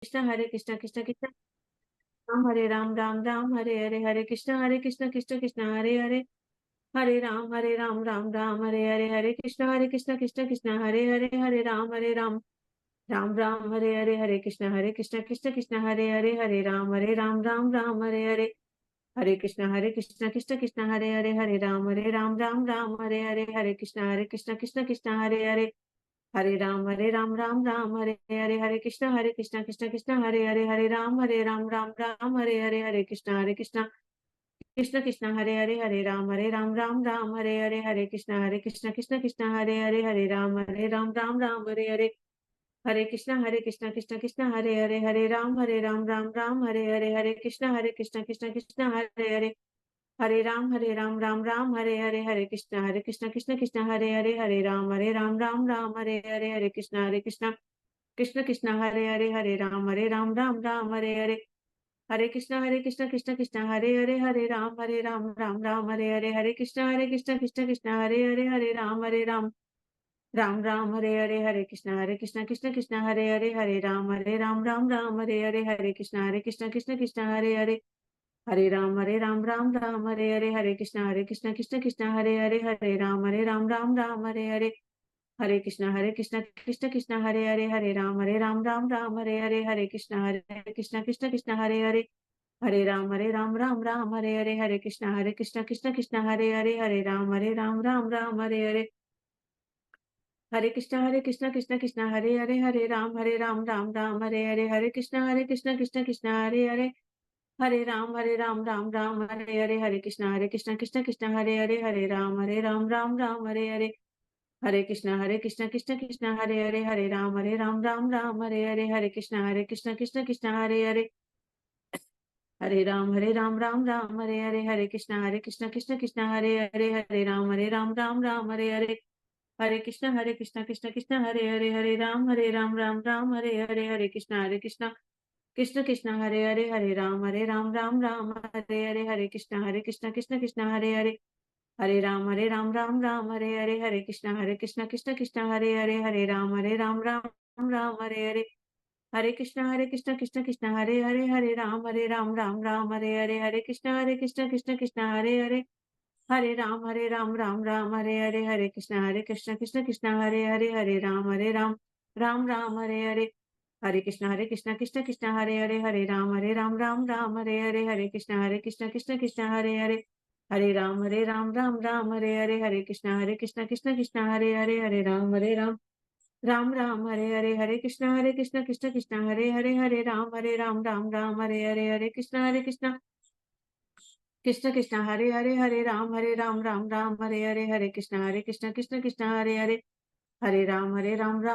कृष्ण हरे कृष्ण कृष्ण कृष्ण राम हरे राम राम राम हरे हरे हरे कृष्ण कृष्ण कृष्ण हरे हरे हरे राम राम राम हरे कृष्ण कृष्ण हरे हरे हरे राम राम राम हरे कृष्ण कृष्ण हरे राम राम राम हरे कृष्ण हरे राम राम राम हरे कृष्ण कृष्ण हरे राम राम राम हरे कृष्ण कृष्ण हरे राम राम राम हरे कृष्ण कृष्ण हरे राम राम राम हरे कृष्ण कृष्ण हरे राम राम राम हरे कृष्ण हरे राम राम राम हरे कृष्ण हरे राम राम राम हरे कृष्ण हरे राम राम राम हरे कृष्ण हरे राम राम राम हरे कृष्ण हरे राम राम राम हरे कृष्ण हरे राम राम राम हरे कृष्ण हरे राम राम राम हरे कृष्ण हरे राम राम राम हरे राम राम राम हरे कृष्ण हरे राम राम राम हरे कृष्ण हरे राम राम राम हरे कृष्ण हरे राम राम राम हरे राम राम राम कृष्ण हरे राम राम राम कृष्ण हरे राम राम राम हरे कृष्ण हरे राम राम राम हरे कृष्ण हरे राम राम राम हरे कृष्ण हरे राम राम राम हरे कृष्ण हरे राम राम राम हरे कृष्ण कृष्ण हरे राम राम राम हरे कृष्ण हरे राम राम राम हरे कृष्ण हरे राम राम राम हरे कृष्ण हरे राम राम राम हरे कृष्ण हरे राम राम राम हरे कृष्ण हरे राम राम राम हरे कृष्ण हरे राम राम राम हरे कृष्ण हरे राम राम राम हरे कृष्ण हरे राम राम राम हरे कृष्ण हरे राम राम राम हरे कृष्ण हरे राम राम राम हरे कृष्ण हरे राम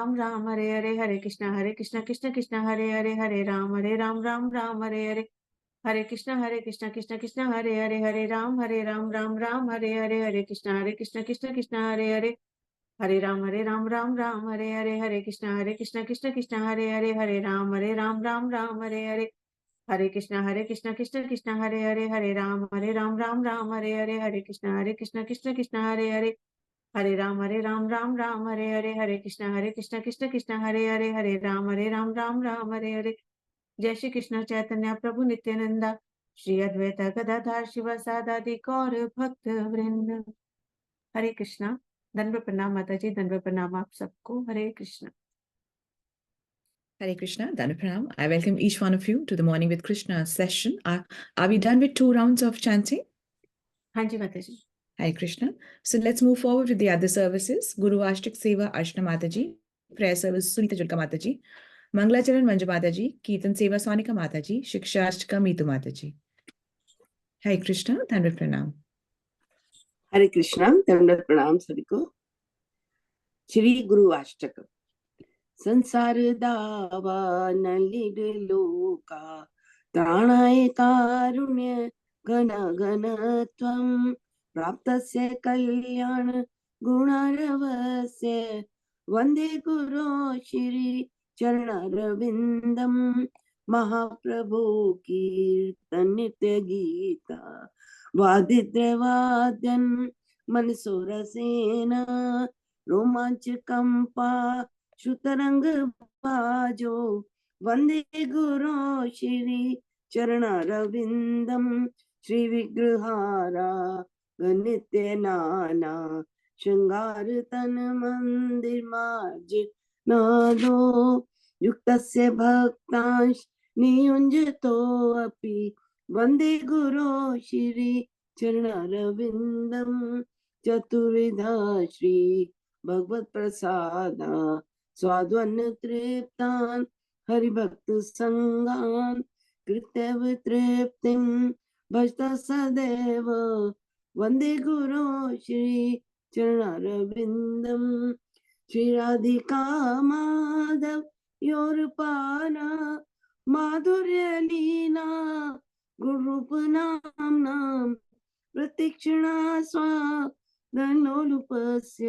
राम राम हरे कृष्ण हरे राम राम राम हरे कृष्ण हरे राम राम राम हरे राम राम राम हरे राम राम राम हरे कृष्ण हरे राम राम राम हरे राम राम राम हरे राम राम राम जय श्री कृष्ण चैतन्य प्रभु नित्यानंदा श्री अद्वैत गदाधर शिव सादादि गौर भक्त वृंद। हरे कृष्णा। दंडवत प्रणाम माता जी, दंडवत प्रणाम आप सबको। हरे Krishna. Hare Krishna, Dana Pranam. I welcome each one of you to the Morning with Krishna session. Are we done with 2 rounds of chanting? हाँ जी माता जी। Hare Krishna. So let's move forward with the other services. Guru Ashtak Seva Ashna Mataji, Prayer Service Sunita Julka Mataji, Mangalacharan Manju Mataji, Kirtan Seva Sonika Mataji, Shiksha Ashtka Meetu Mataji. Hare Krishna, Dana Pranam. हरे कृष्णा, दंडवत प्रणाम सभी को। श्री गुरु अष्टक। संसार दावा नलिड लोका त्राणाय कारुण्य घन घन त्वं प्राप्तस्य कल्याण गुणारवस्य वंदे गुरो श्री चरणारविंदम महाप्रभु कीर्तन नित्य गीता वादिद्रवाद्यन मनसुरसेना रोमांच कंपा श्रुतरंग बाजो वन्दे गुरो श्री चरणारविन्दं श्रीविग्रहारा गणित्य नाना शृङ्गारतन मन्दिरमार्ज नादो युक्तस्य भक्तांश नियुञ्जतोऽपि वन्दे गुरो श्री चरणारविन्दं चतुर्विधा श्री भगवत्प्रसादा स्वाद्वन्न तृप्तान् हरिभक्त संगान् कृत्यव तृप्तिं भजत सदैव वन्दे गुरो श्री चरणारविन्दं श्री राधिका माधव योरपाना माधुर्य लीला गुरुरूप नाम्नां प्रतीक्षणा स्वादनोलुपस्य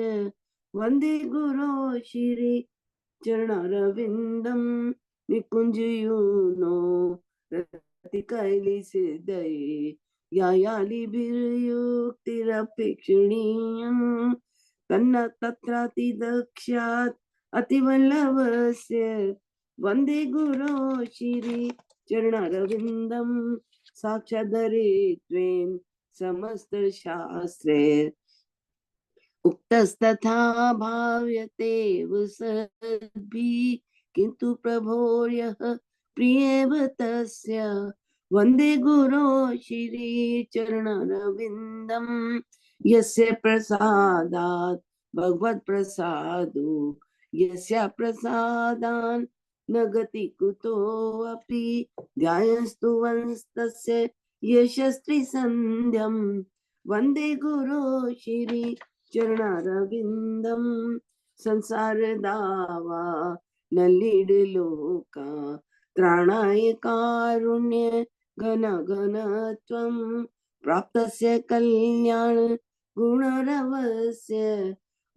वन्दे गुरो श्री चरणारविन्दं निकुञ्जयूनो रतिकैलिसिदये यायालिभिर्युक्तिरपेक्षणीयं तन्न तत्रातिदक्ष्यात् अतिवल्लभस्य वन्दे गुरो श्री चरणारविन्दं साक्षादरे त्वेन समस्तशास्त्रे उक्तस्तथा भाव्यते सद्भिः किन्तु प्रभोर्यः प्रियेव तस्य वन्दे गुरो श्री चरणारविन्दं यस्य प्रसादात् भगवत्प्रसादो यस्य प्रसादान् न गति कुतोऽपि ध्यायस्तु वंस्तस्य यशस्त्रिसन्ध्यं वन्दे गुरो श्री चरणारविन्दं संसार दावा नलिडलोका त्राणाय कारुण्य घन घन त्वं प्राप्तस्य कल्याण गुणरवस्य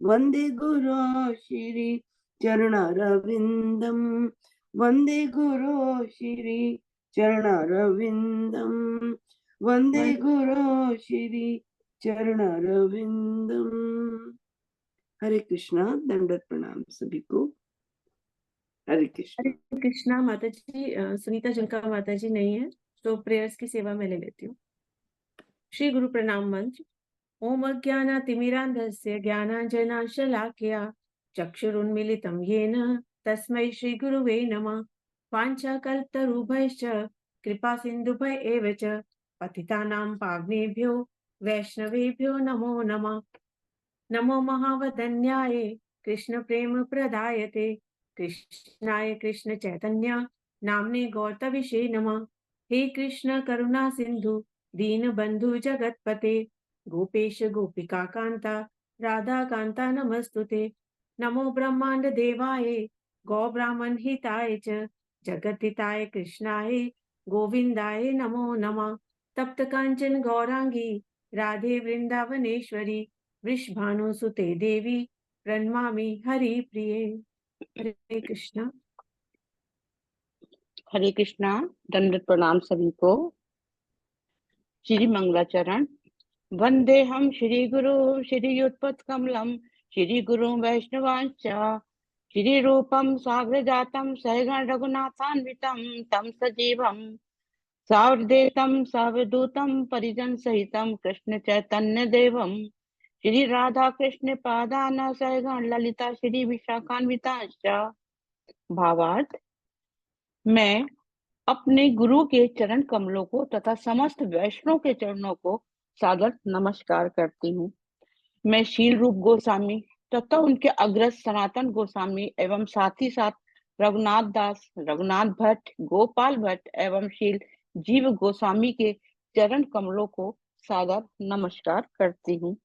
वन्दे गुरो श्री चरणारविन्दं वन्दे गुरो श्री चरणारविन्दं वन्दे गुरो श्री चरणारविन्दम। हरे कृष्णा, दंडवत प्रणाम सभी को। हरे कृष्णा। हरे कृष्णा माता जी। सुनीता जुल्का माता जी नहीं है तो प्रेयर्स की सेवा में ले लेती हूँ। श्री गुरु प्रणाम मंत्र। ओम अज्ञानातिमिरान्धस्य ज्ञानाञ्जनशलाकया चक्षुरुन्मीलितं येन तस्मै श्री गुरुवे नमः। वाञ्छाकल्पतरुभ्यश्च कृपा सिन्धुभ्य एव च पतितानां पावनेभ्यो वैष्णवेभ्यो नमो नमः। नमो महावदन्याय कृष्ण प्रेम प्रदायते कृष्णाय कृष्ण चैतन्य नाम्ने गौरतविषे नमः। हे कृष्ण करुणा सिंधु दीन बंधु जगतपते गोपेश गोपिका कांता राधा कांता नमस्तुते। नमो ब्रह्मांड देवाय गौ ब्राह्मण हिताय च जगतिताय कृष्णाय गोविंदाय नमो नमः। तप्त कांचन गौरांगी राधे वृंदावनेश्वरी वृषभानुसुते देवी प्रणमामि हरि प्रिये। हरे कृष्णा। हरे कृष्णा, दंडवत प्रणाम सभी को। श्री मंगलाचरण। वंदे हम श्री गुरु श्री युत्पत् कमलम श्री गुरु वैष्णवांश्च श्री रूपम साग्र जातम सहगण रघुनाथान्वितम तम सजीवम सावधेतम सावधूतम परिजन सहितम कृष्ण चैतन्य देवम श्री राधा कृष्ण पादान सहगण ललिता श्री विशाखान्वितांश्च। भावार्थ। मैं अपने गुरु के चरण कमलों को तथा समस्त वैष्णव के चरणों को सादर नमस्कार करती हूँ। मैं शील रूप गोस्वामी तथा उनके अग्रज सनातन गोस्वामी एवं साथ ही साथ रघुनाथ दास, रघुनाथ भट्ट, गोपाल भट्ट एवं शील जीव गोस्वामी के चरण कमलों को सादर नमस्कार करती हूँ।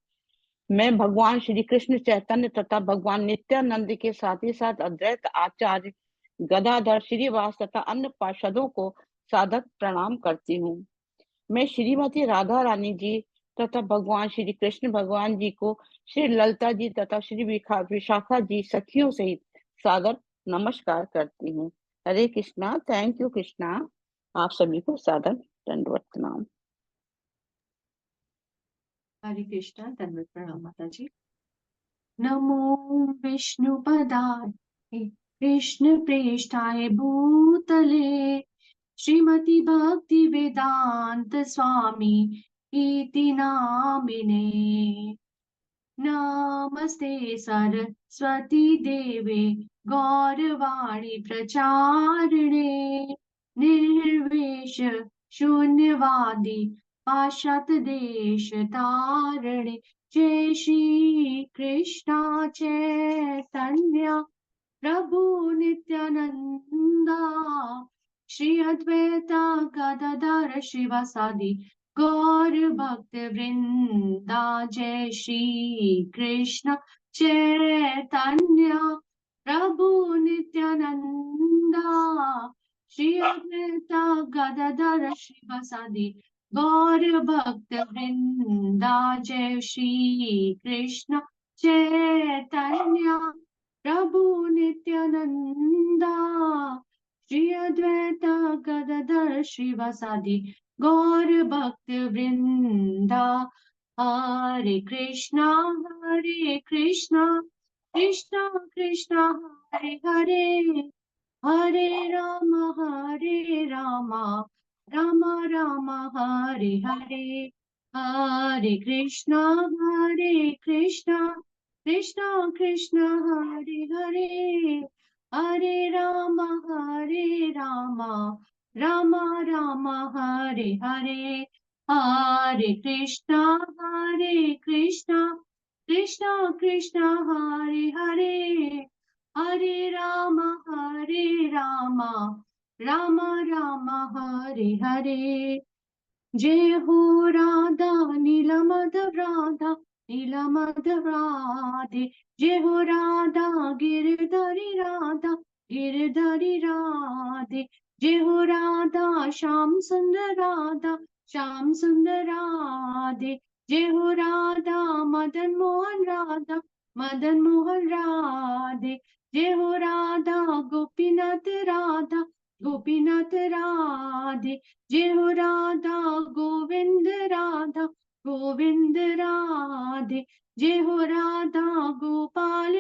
मैं भगवान श्री कृष्ण चैतन्य तथा भगवान नित्यानंद के साथ ही साथ अद्वैत आचार्य गदाधर श्रीवास तथा अन्य पार्षदों को सादर प्रणाम करती हूँ। मैं श्रीमती राधा रानी जी तथा भगवान श्री कृष्ण भगवान जी को, श्री ललिता जी तथा श्री विशाखा जी सखियों सहित सादर नमस्कार करती हूँ। हरे कृष्णा। Thank you Krishna. आप सभी को सादर दंडवत प्रणाम। हरे कृष्णा, दंडवत प्रणाम माता जी। नमो विष्णुपदाय कृष्ण प्रेष्ठाय भूतले श्रीमती भक्ति वेदांत स्वामी इति नामिने नमस्ते सरस्वती देवे गौरवाणी प्रचारिणे निर्विश शून्यवादी पाश्चात्य देश तारिणे जय श्री कृष्ण चैतन्य प्रभु नित्यानंदा श्री अद्वैता गदाधर शिवासादि गौर भक्त वृंदा जय श्री कृष्ण चैतन्य प्रभु नित्यानंदा श्री अद्वैता गदाधर शिवासादि गौर भक्त वृंदा जय श्री कृष्ण चैतन्य प्रभु नित्यानंदा श्री अद्वैत गदाधर श्रीवासादि गौर भक्त वृंदा हरे कृष्णा कृष्णा कृष्णा हरे हरे हरे राम राम राम हरे हरे हरे कृष्णा कृष्णा कृष्णा हरे हरे हरे राम राम राम हरे हरे हरे कृष्णा कृष्णा कृष्णा हरे हरे हरे राम राम राम हरे हरे जय हो राधा नीलमधव राधे जय हो राधा गिरधरी राधे जय हो राधा श्याम सुंदर राधे जय हो राधा मदन मोहन राधे जय हो राधा गोपीनाथ राधे जय हो राधा गोविंद राधे जय हो राधा गोपाल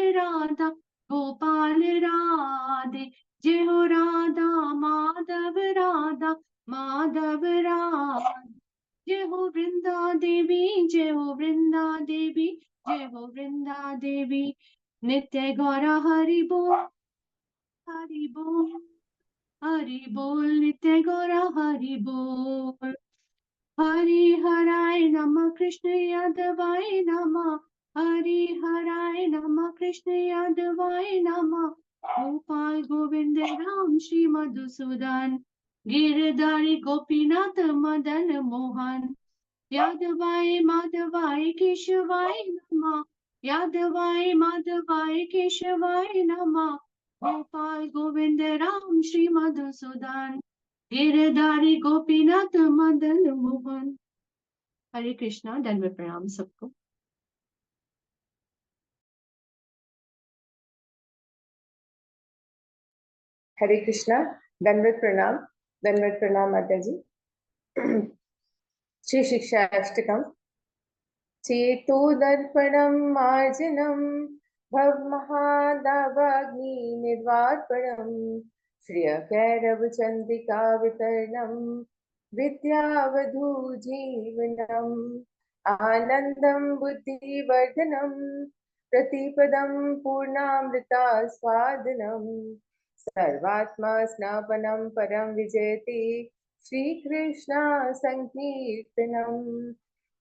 राधे जय हो राधा माधव राधे जय हो वृंदा देवी जय हो वृंदा देवी नित्य गौरा हरि बोल नित्य गौरा हरि बोल हरि हराय नमः कृष्ण यादवाय नमः हरि हराय नमः कृष्ण यादवाय नमः गोपाल गोविंद राम श्री मधुसूदन गिरधारी गोपीनाथ मदन मोहन यादवाय माधवाय केशवाय नमः यादवाय माधवाय केशवाय नमः गोपाल गोविंद राम श्री मधुसूदन गिरधारी गोपीनाथ मदन मोहन हरे कृष्णा दंडवत प्रणाम सबको हरे कृष्णा दंडवत प्रणाम माता जी। श्री शिक्षा अष्टकम चेतो दर्पणम मार्जनम भवमहादावाग्नि निर्वापणम श्रिय कैरव चंद्रिका वितरणम विद्यावधू जीवनम आनंदम बुद्धिवर्धनम प्रतिपदम पूर्णामृता स्वादनम सर्वात्मा स्नापनम परम विजयति श्री कृष्ण संकीर्तनम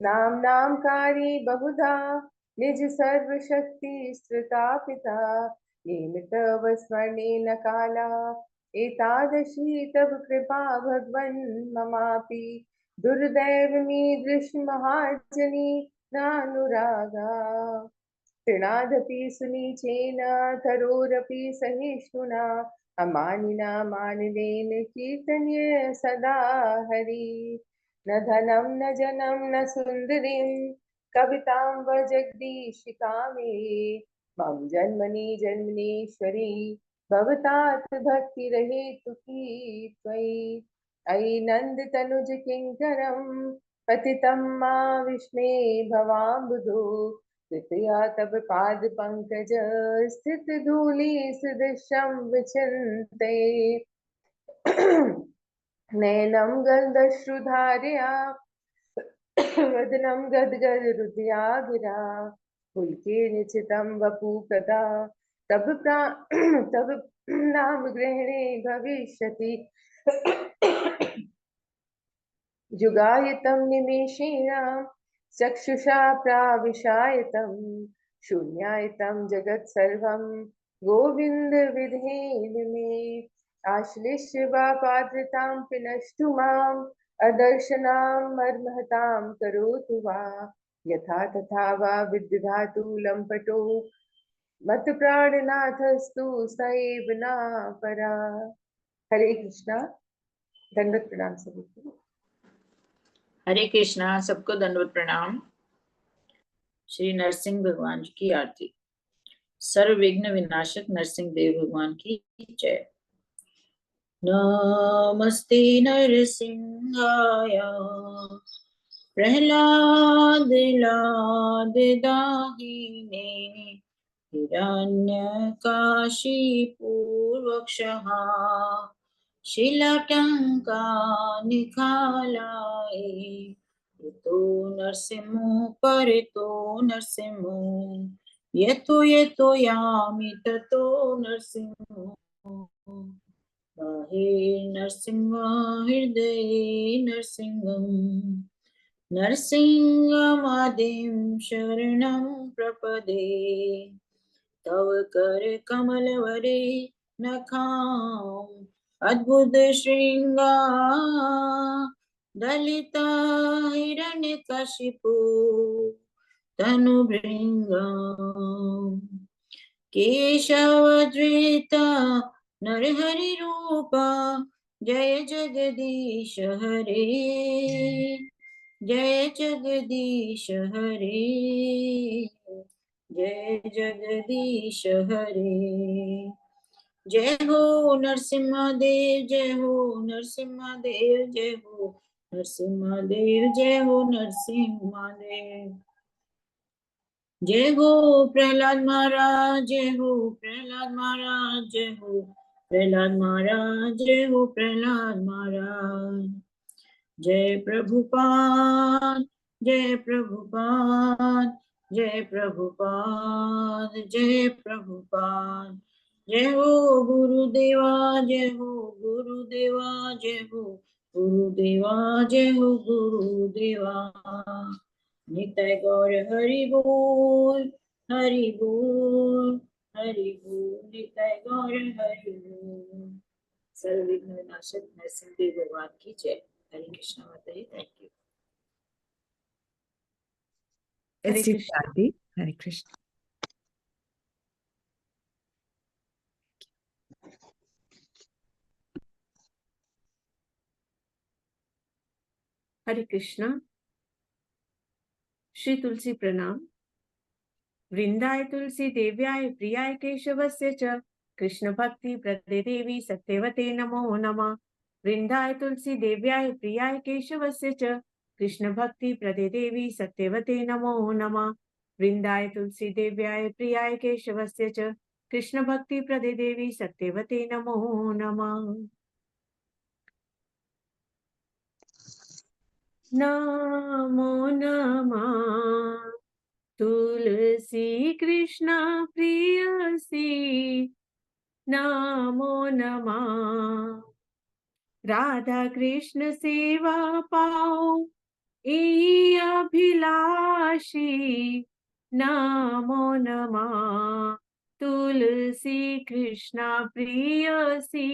नाम नामकारी बहुधा निज सर्वशक्ति स्त्रितापिता नियमित वस्वर्णेन काला एतादशी तव कृपा भगवन् ममापि दुर्दैवमी दृश्यमहाजनी नानुरागा तृणादपि सुनीचेन तरोरपि सहिष्णुना अमानिना मानिनेन कीर्तन्ये सदा हरि न धनं न जनं न सुन्दरीं कवितां व जगदीशिकामि मम जन्मनीश्वरी भवतात् भक्तिरहेतुकी त्वयि अयि नन्दतनुज किङ्करं पतितं मा विस्मे भवाम्बुधो स्थितया तब पाद पंकज स्थित धूलि सदृशं विचिन्ते नयनं गन्धश्रुधारया वदनं गद्गदहृदया गिरा पुलकेन चितं वपु कदा तब नाम ग्रहणे भविष्यति जुगायतं निमेषेण चक्षुषा प्राविशायतं शून्यायतं जगत् सर्वं गोविन्द विधेन मे आश्लिष्य वा पात्रतां पिनष्टु माम् अदर्शनां मर्महतां करोतु वा यथा तथा वा विद्धातु लम्पटो मत प्राणनाथस्तु सैव न परा। हरे कृष्णा। दंडवत प्रणाम सभी को। हरे कृष्णा। सबको दंडवत प्रणाम। श्री नरसिंह भगवान जी की आरती। सर्व विघ्न विनाशक नरसिंह देव भगवान की जय। नमस्ते नरसिंहाय प्रहलाद लाद दाहिने हिरण्यकाशिपूर्वक्षः शिलाटंका निखालाए तो नरसिंहो परितो नरसिंहो यतो यामि ततो नरसिंहो बाहे नरसिंह हृदये नरसिंहम् नरसिंहमादिं शरणं प्रपदे तव कर कमलवरे नखाम् अद्भुत श्रृंगा दलिता हिरण्यकशिपु तनुभृंगा केशवधृता नरहरि रूपा जय जगदीश हरे जय जगदीश हरे जय जगदीश हरे। जय हो नरसिम्हादेव जय हो नरसिम्हादेव जय हो नरसिम्हादेव जय हो नरसिम्हादेव। जय हो प्रहलाद महाराज जय हो प्रहलाद महाराज जय हो प्रहलाद महाराज जय हो प्रहलाद महाराज। जय प्रभुपाद जय प्रभुपाद जय प्रभुपाद जय प्रभुपाद। जय हो गुरुदेवा जय हो गुरुदेवा जय हो गुरुदेवा जय हो गुरुदेवा। निताय गौर हरि बोल हरि बोल हरि बोल निताय गौर हरि बोल। सर्व विघ्न विनाशक नरसिंह देव भगवान की जय। हरे कृष्णा माता जी। Thank you. Let's do the Krishna. Aarti. Hare Krishna. Hare Krishna. Shri Tulsi प्रणाम। वृंदाय तुलसी देव्याय प्रियाय केशवस्य च कृष्ण भक्ति प्रदे देवी सत्यवते नमो नमः। वृंदाय तुलसी देव्याय प्रियाय केशवस्य च कृष्ण भक्ति प्रदे देवी सत्यवते नमो नमः। वृंदाय तुलसी देव्याय प्रियाय केशवस्य च कृष्ण भक्ति प्रदे देवी सत्यवते नमो नमः। नमो नमः तुलसी कृष्णा प्रियसी नमो नमः। राधा कृष्ण सेवा पाओ ई अभिलाषी नमो नमः। तुलसी कृष्णा प्रियसी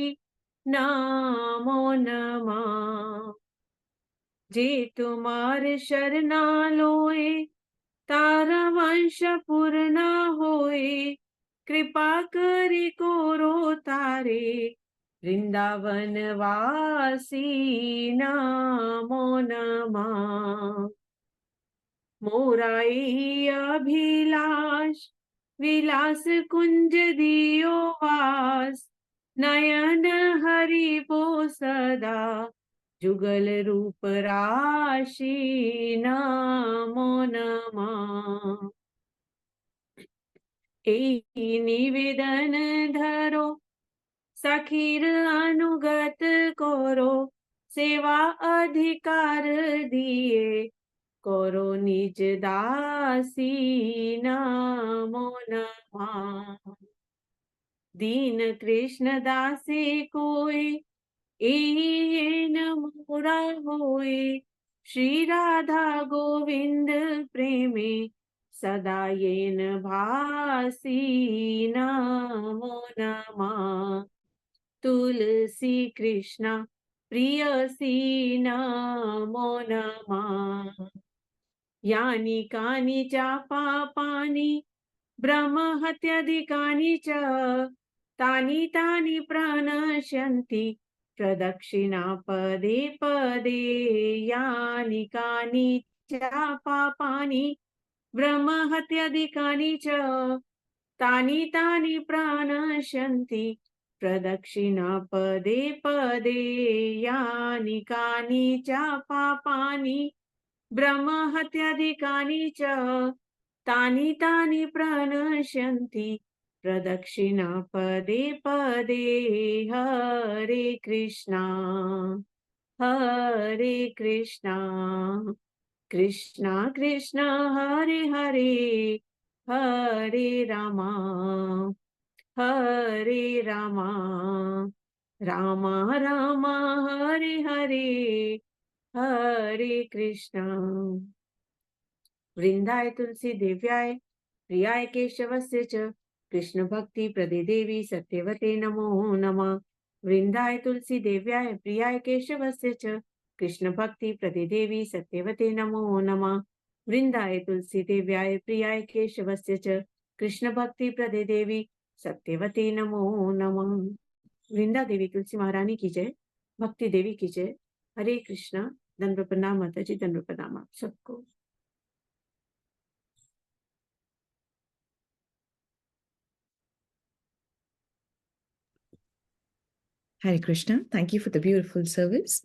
नमो नमः। जे तुम्हार शरणा लोए तारा वंश पूर्ण होए कृपा करी कोरो तारे वृंदावन वासी नमो नमः। मोराई अभिलाष विलास कुंज दियो वास नयन हरि बो सदा जुगल रूप राशि नमो नमः। एहि निवेदन धरो सखीर अनुगत करो सेवा अधिकार दिए करो निज दासी नमो नमः। दीन कृष्ण दासी कोई एहि मोरा होए श्री राधा गोविंद प्रेमे सदा येन भासी नमो नमः। तुलसी कृष्णा प्रियसी नमो नमः। यानि कानि च पापानि ब्रह्म हत्याधिकानि च तानि तानि प्रणश्यन्ति प्रदक्षिणा पदे पदे। यानि कानि च पापानि ब्रह्म हत्याधिकानि च तानि तानि प्रणश्यन्ति प्रदक्षिणा पदे पदे। यानि कानि च पापानि ब्रह्म हत्याधिकानि च तानि तानि प्रणश्यन्ति प्रदक्षिणा पदे पदे। हरे कृष्णा कृष्णा कृष्णा हरे हरे हरे रामा रामा रामा हरे हरे हरे कृष्णा। वृंदाय तुलसी देव्याय प्रियाय केशवस्य च कृष्ण भक्ति प्रदे देवी सत्यवते नमो नमः। वृंदाय तुलसी देव्याय प्रियाय केशवस्य च कृष्ण भक्ति प्रदे देवी सत्यवते नमो नमः। वृंदाय तुलसी देव्याय प्रियाय केशवस्य च कृष्ण भक्ति प्रदे देवी सत्यवते नमो नमः। वृंदा देवी तुलसी महारानी की जय, भक्ति देवी की जय। हरे कृष्णा। दंड प्रणाम माता जी, दंड प्रणाम आप सबको। Hare Krishna. Thank you for the beautiful service.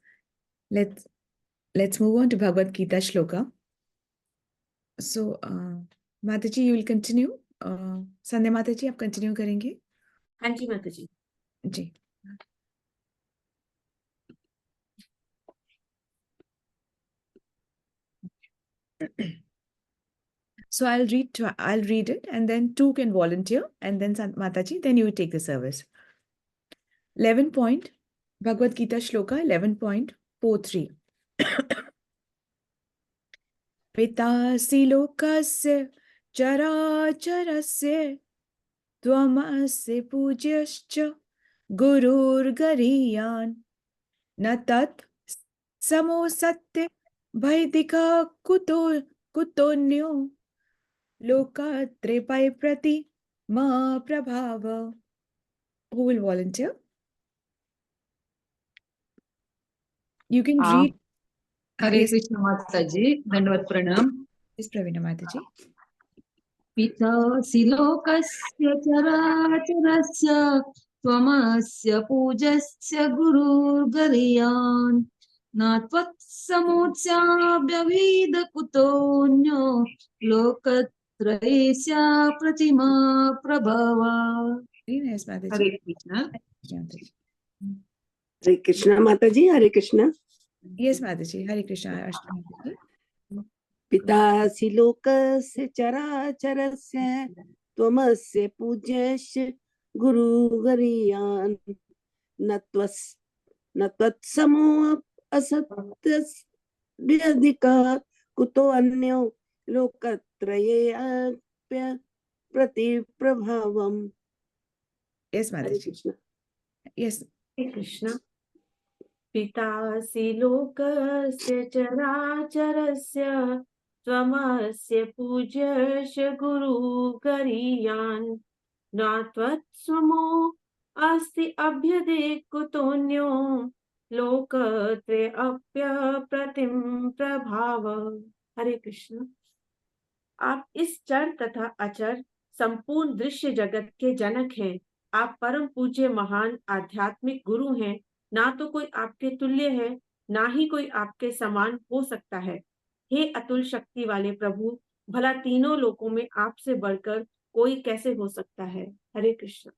Let's move on to Bhagavad Gita shloka. So, Mataji, you will continue. Sandhya Mataji, आप continue करेंगे? हाँ जी माता जी। जी. So I'll read it, and then two can volunteer, and then Mataji, then you will take the service. 11 point, Bhagavad Gita shloka 11.43. Pitasi lokasya characharasya tvamasya pujaschya gururgariyan na tat samosatya vaidika kutonyo lokatripai prati ma prabhava. Who will volunteer? You can read. Hare Yes, Krishna माता जी, दंडवत प्रणाम। yes, Pravina Mataji. पितासि लोकस्य चराचरस्य त्वमस्य पूजस्य गुरुर्गरीयान् न त्वत्समोच्चाभ्यवीद कुतोऽन्यो लोकत्रयस्य प्रतिमा प्रभव। Very nice, Mataji. हरे कृष्ण। हरे कृष्णा माता जी, हरे Krishna. Yes, Mataji. Hare Krishna. Mataji. पितासि लोकस्य चराचरस्य त्वमस्य पूज्यस्य गुरुर्गरीयान् न त्वत्समो असत्यस्यधिकः कुतो अन्यो लोकत्रयेऽप्य प्रतिप्रभावम्। Yes, हरे Mataji. कृष्णा। Yes. हरे कृष्णा। पितासि लोकस्य चराचरस्य त्वमस्य पूज्यस्य गुरुर्गरीयान् न त्वत्समो अस्ति अभ्यदे कुतोऽन्यो लोकत्रयेऽप्यप्रतिम प्रभाव। हरे कृष्ण। आप इस चर तथा अचर संपूर्ण दृश्य जगत के जनक हैं। आप परम पूज्य महान आध्यात्मिक गुरु हैं। ना तो कोई आपके तुल्य है, ना ही कोई आपके समान हो सकता है। हे अतुल शक्ति वाले प्रभु, भला तीनों लोकों में आपसे बढ़कर कोई कैसे हो सकता है? हरे कृष्ण।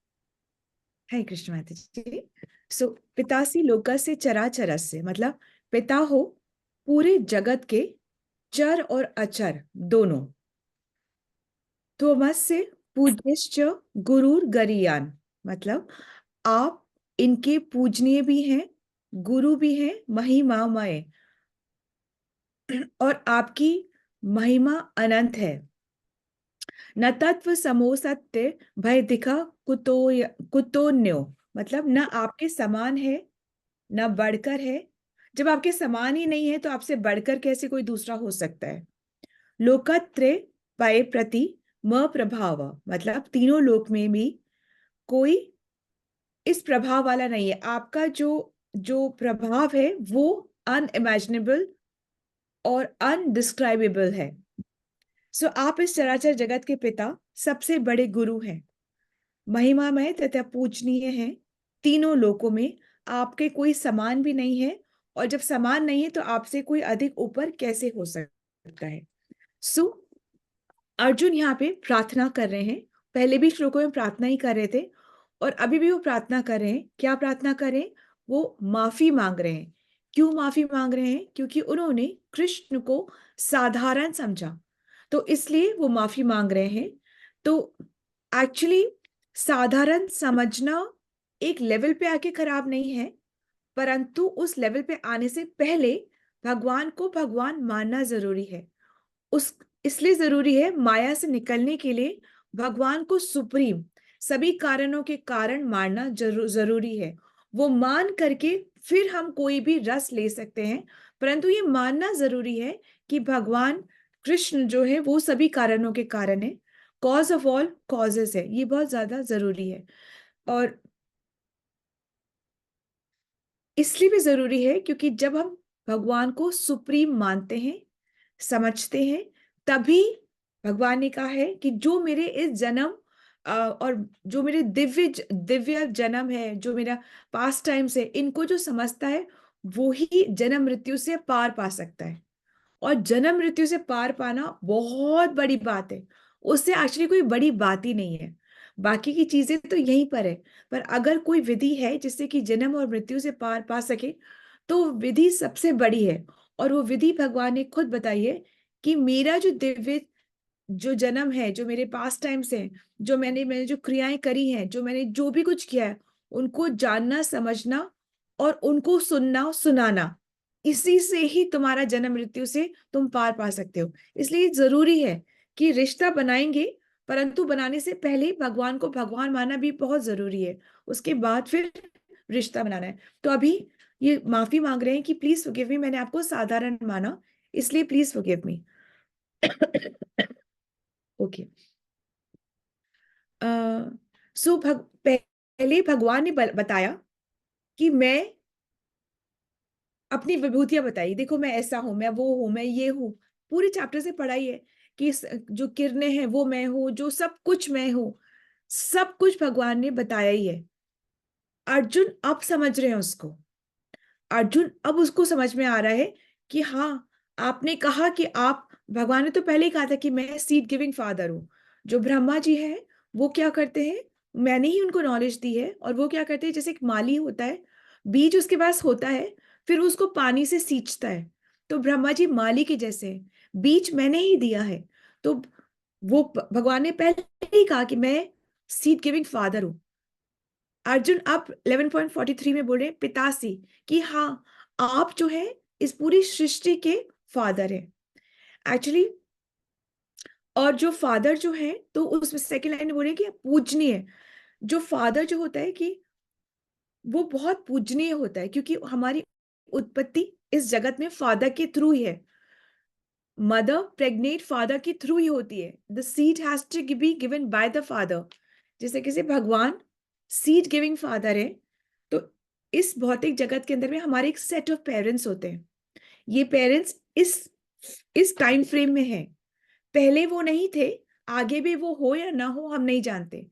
हरे कृष्ण माता जी। सो पितासी लोकस्य चराचरस्य, मतलब पिता हो पूरे जगत के, चर और अचर दोनों। त्वमस्य पूज्यश्च गुरुर गरीयान, मतलब आप इनके पूजनीय भी हैं, गुरु भी हैं, महिमामय, और आपकी महिमा अनंत है। न तत्व समो सत्य भय दिखा कुतो कुतोन्यो, मतलब न आपके समान है न बढ़कर है। जब आपके समान ही नहीं है तो आपसे बढ़कर कैसे कोई दूसरा हो सकता है। लोकत्रय पय प्रति म प्रभाव, मतलब तीनों लोक में भी कोई इस प्रभाव वाला नहीं है। आपका जो जो प्रभाव है वो अनइमेजिनेबल और अनडिस्क्राइबेबल है। सो आप इस चराचर जगत के पिता, सबसे बड़े गुरु हैं, महिमामय तथा पूजनीय हैं। तीनों लोकों में आपके कोई समान भी नहीं है, और जब समान नहीं है तो आपसे कोई अधिक ऊपर कैसे हो सकता है। सो अर्जुन यहाँ पे प्रार्थना कर रहे हैं। पहले भी श्लोकों में प्रार्थना ही कर रहे थे, और अभी भी वो प्रार्थना कर रहे हैं। क्या प्रार्थना कर रहे हैं? वो माफी मांग रहे हैं। क्यों माफी मांग रहे हैं? क्योंकि उन्होंने कृष्ण को साधारण समझा, तो इसलिए वो माफी मांग रहे हैं। तो एक्चुअली साधारण समझना एक लेवल पे आके खराब नहीं है, परंतु उस लेवल पे आने से पहले भगवान को भगवान मानना जरूरी है। उस इसलिए जरूरी है, माया से निकलने के लिए भगवान को सुप्रीम, सभी कारणों के कारण मानना जरूरी है। वो मान करके फिर हम कोई भी रस ले सकते हैं, परंतु ये मानना जरूरी है कि भगवान कृष्ण जो है वो सभी कारणों के कारण है, कॉज ऑफ ऑल कॉजेस है। ये बहुत ज्यादा जरूरी है, और इसलिए भी जरूरी है क्योंकि जब हम भगवान को सुप्रीम मानते हैं, समझते हैं, तभी भगवान ने कहा है कि जो मेरे इस जन्म और जो मेरे दिव्य जन्म है, जो मेरा पास्ट टाइम से, इनको जो समझता है वो ही जन्म मृत्यु से पार पा सकता है। और जन्म मृत्यु से पार पाना बहुत बड़ी बात है, उससे एक्चुअली कोई बड़ी बात ही नहीं है। बाकी की चीजें तो यहीं पर है, पर अगर कोई विधि है जिससे कि जन्म और मृत्यु से पार पा सके, तो विधि सबसे बड़ी है। और वो विधि भगवान ने खुद बताई है कि मेरा जो दिव्य जो जन्म है, जो मेरे पास टाइम से है, जो मैंने जो क्रियाएं करी हैं, जो मैंने जो भी कुछ किया है, उनको जानना, समझना और उनको सुनना, सुनाना, इसी से ही तुम्हारा जन्म मृत्यु से तुम पार पा सकते हो। इसलिए जरूरी है कि रिश्ता बनाएंगे, परंतु बनाने से पहले भगवान को भगवान मानना भी बहुत जरूरी है, उसके बाद फिर रिश्ता बनाना है। तो अभी ये माफी मांग रहे हैं कि प्लीज फॉरगिव मी, मैंने आपको साधारण माना, इसलिए प्लीज फॉरगिव मी। ओके। सो पहले भगवान ने बताया कि मैं अपनी विभूतियां बताई, देखो मैं ऐसा हूं, मैं वो हूं, मैं ये हूं। पूरे चैप्टर से पढ़ाई है कि जो किरणें हैं वो मैं हूं, जो सब कुछ मैं हूं, सब कुछ भगवान ने बताया ही है। अर्जुन अब समझ रहे हैं उसको। अर्जुन अब उसको समझ में आ रहा है कि हाँ, आपने कहा कि आप, भगवान ने तो पहले ही कहा था कि मैं सीड गिविंग फादर हूँ। जो ब्रह्मा जी है वो क्या करते हैं, मैंने ही उनको नॉलेज दी है, और वो क्या करते हैं, जैसे एक माली होता है, बीज उसके पास होता है, फिर उसको पानी से सींचता है। तो ब्रह्मा जी माली के जैसे हैं, बीज मैंने ही दिया है। तो वो भगवान ने पहले ही कहा कि मैं सीड गिविंग फादर हूँ। अर्जुन अब 11.43 में बोल रहे हैं पितासी, कि हाँ, आप जो है इस पूरी सृष्टि के फादर हैं एक्चुअली। और जो फादर जो है, तो उसमें सेकंड लाइन में बोल रहे हैं कि पूजनीय। जो फादर जो होता है कि वो बहुत पूजनीय होता है, क्योंकि हमारी उत्पत्ति इस जगत में फादर के थ्रू ही है। मदर प्रेग्नेट फादर के थ्रू ही होती है। The seed has to be given by the father. जैसे किसी भगवान सीड गिविंग फादर है, तो इस भौतिक जगत के अंदर में हमारे एक सेट ऑफ पेरेंट्स होते हैं। ये पेरेंट्स इस टाइम फ्रेम में है, पहले वो नहीं थे, आगे भी वो हो या ना हो हम नहीं जानते।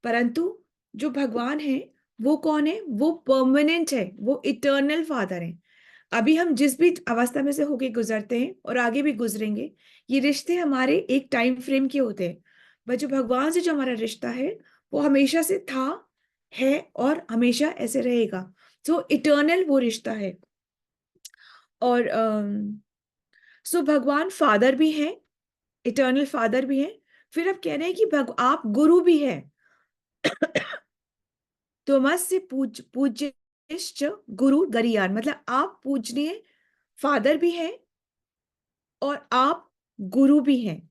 परंतु जो भगवान है वो कौन है, वो परमानेंट है, वो इटर्नल फादर है। अभी हम जिस भी अवस्था में से होके गुजरते हैं और आगे भी गुजरेंगे, ये रिश्ते हमारे एक टाइम फ्रेम के होते हैं। वह जो भगवान से जो हमारा रिश्ता है वो हमेशा से था, है और हमेशा ऐसे रहेगा। सो इटर्नल वो रिश्ता है। और सो भगवान फादर भी हैं, इटर्नल फादर भी हैं। फिर अब कह रहे हैं कि आप गुरु भी हैं। त्वमस्य पूज्यश्च गुरु गरीयान, मतलब आप पूजनीय फादर भी हैं और आप गुरु भी हैं।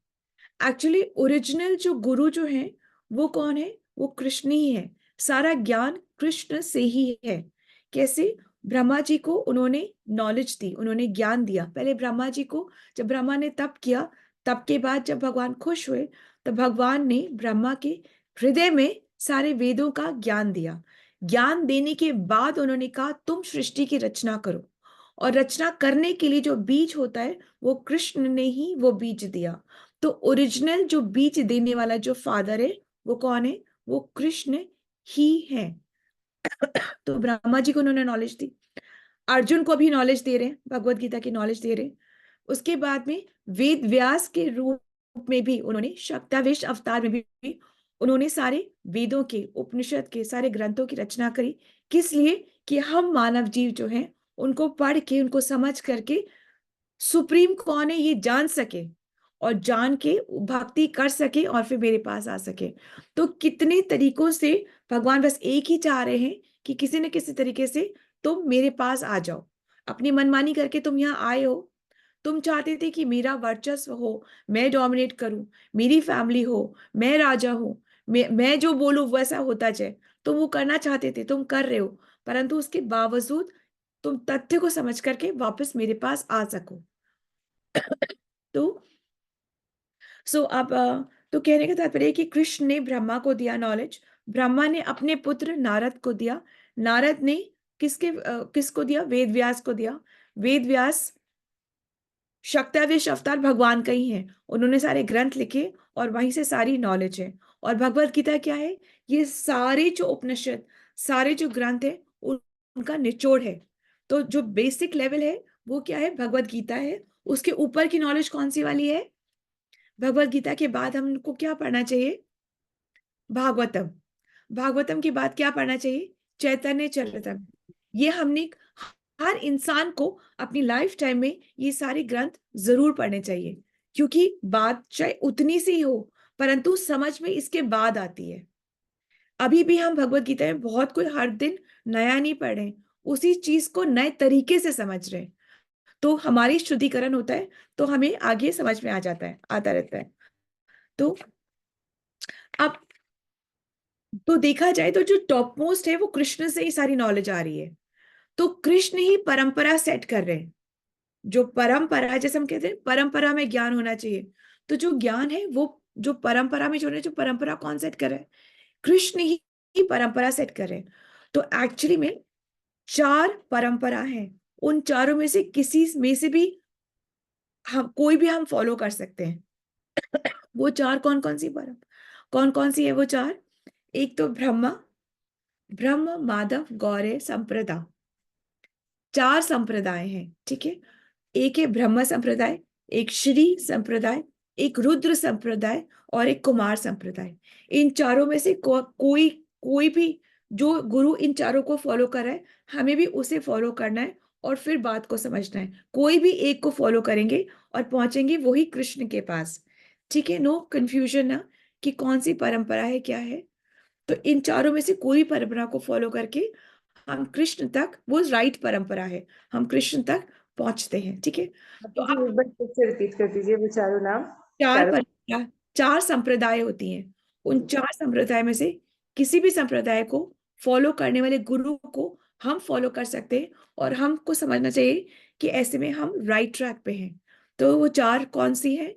एक्चुअली ओरिजिनल जो गुरु जो है वो कौन है? वो कृष्ण ही है। सारा ज्ञान कृष्ण से ही है। कैसे? ब्रह्मा जी को उन्होंने नॉलेज दी, उन्होंने ज्ञान दिया। पहले ब्रह्मा जी को, जब ब्रह्मा ने तप किया, तप के बाद जब भगवान खुश हुए, तब भगवान ने ब्रह्मा के हृदय में सारे वेदों का ज्ञान दिया। ज्ञान देने के बाद उन्होंने कहा तुम सृष्टि की रचना करो, और रचना करने के लिए जो बीज होता है वो कृष्ण ने ही वो बीज दिया। तो ओरिजिनल जो बीज देने वाला जो फादर है वो कौन है? वो कृष्ण ही है। तो ब्रह्मा जी को उन्होंने नॉलेज दी, अर्जुन को भी नॉलेज दे रहे हैं, भगवत गीता की नॉलेज दे रहे हैं। उसके बाद में वेद व्यास के रूप में भी उन्होंने, शक्तावेश अवतार में भी उन्होंने सारे वेदों के, उपनिषद के सारे ग्रंथों की रचना करी। किस लिए? कि हम मानव जीव जो हैं उनको पढ़ के, उनको समझ करके सुप्रीम कौन है ये जान सके, और जान के भक्ति कर सके और फिर मेरे पास आ सके। तो कितने तरीकों से भगवान बस एक ही चाह रहे हैं कि किसी न किसी तरीके से तुम मेरे पास आ जाओ। अपनी मनमानी करके तुम यहाँ आए हो, तुम चाहते थे कि मेरा वर्चस्व हो, मैं डोमिनेट करूं, मेरी फैमिली हो, मैं राजा हूं, मैं जो बोलूं वैसा होता जाए, तुम वो करना चाहते थे, तुम कर रहे हो, परंतु उसके बावजूद तुम तथ्य को समझ करके वापस मेरे पास आ सको। तो अब तो कहने का तात्पर्य है कि कृष्ण ने ब्रह्मा को दिया नॉलेज, ब्रह्मा ने अपने पुत्र नारद को दिया, नारद ने किसको दिया? वेद व्यास को दिया। वेद व्यास शक्तावेश अवतार भगवान का ही है, उन्होंने सारे ग्रंथ लिखे और वहीं से सारी नॉलेज है। और भगवत गीता क्या है? ये सारे जो उपनिषद, सारे जो ग्रंथ है उनका निचोड़ है। तो जो बेसिक लेवल है वो क्या है? भगवत गीता है। उसके ऊपर की नॉलेज कौन सी वाली है? भगवत गीता के बाद हमको क्या पढ़ना चाहिए? भागवतम। भागवतम के बाद क्या पढ़ना चाहिए? चैतन्य चरितम। ये हमने, हर इंसान को अपनी लाइफ टाइम में ये सारे ग्रंथ जरूर पढ़ने चाहिए, क्योंकि बात चाहे उतनी सी हो परंतु समझ में इसके बाद आती है। अभी भी हम भगवत गीता में बहुत कोई हर दिन नया नहीं पढ़ रहे, उसी चीज को नए तरीके से समझ रहे हैं, तो हमारी शुद्धिकरण होता है, तो हमें आगे समझ में आ जाता है, आता रहता है। तो अब तो देखा जाए तो जो टॉप मोस्ट है वो कृष्ण से ही सारी नॉलेज आ रही है। तो कृष्ण ही परंपरा सेट कर रहे हैं। जो परंपरा है, जैसे हम कहते हैं परंपरा में ज्ञान होना चाहिए, तो जो ज्ञान है वो जो परंपरा में जो परंपरा कौन सेट कर रहा है? कृष्ण ही परंपरा सेट कर रहे हैं। तो एक्चुअली में 4 परंपरा है, उन चारों में से किसी में से भी हम कोई भी हम फॉलो कर सकते हैं। वो 4 कौन कौन सी कौन कौन सी है वो 4? एक तो ब्रह्म माधव गौड़े संप्रदाय, 4 संप्रदाय हैं, ठीक है। एक है ब्रह्म संप्रदाय, एक श्री संप्रदाय, एक रुद्र संप्रदाय और एक कुमार संप्रदाय। इन चारों में से कोई भी जो गुरु इन चारों को फॉलो कर रहा है, हमें भी उसे फॉलो करना है और फिर बात को समझना है। कोई भी एक को फॉलो करेंगे और पहुंचेंगे वही कृष्ण के पास, ठीक है। नो कंफ्यूजन ना कि कौन सी परंपरा है, क्या है। तो इन चारों में से कोई परंपरा को फॉलो करके हम कृष्ण तक, वो राइट परंपरा है, हम कृष्ण तक पहुंचते हैं, ठीक है। तो जी, अब एक बार फिर से रिपीट कर दीजिए वो चारों नाम। 4 चारों। परंपरा, 4 संप्रदाय होती हैं। उन 4 संप्रदाय में से किसी भी संप्रदाय को फॉलो करने वाले गुरु को हम फॉलो कर सकते हैं, और हमको समझना चाहिए कि ऐसे में हम राइट ट्रैक पे हैं। तो वो 4 कौन सी है?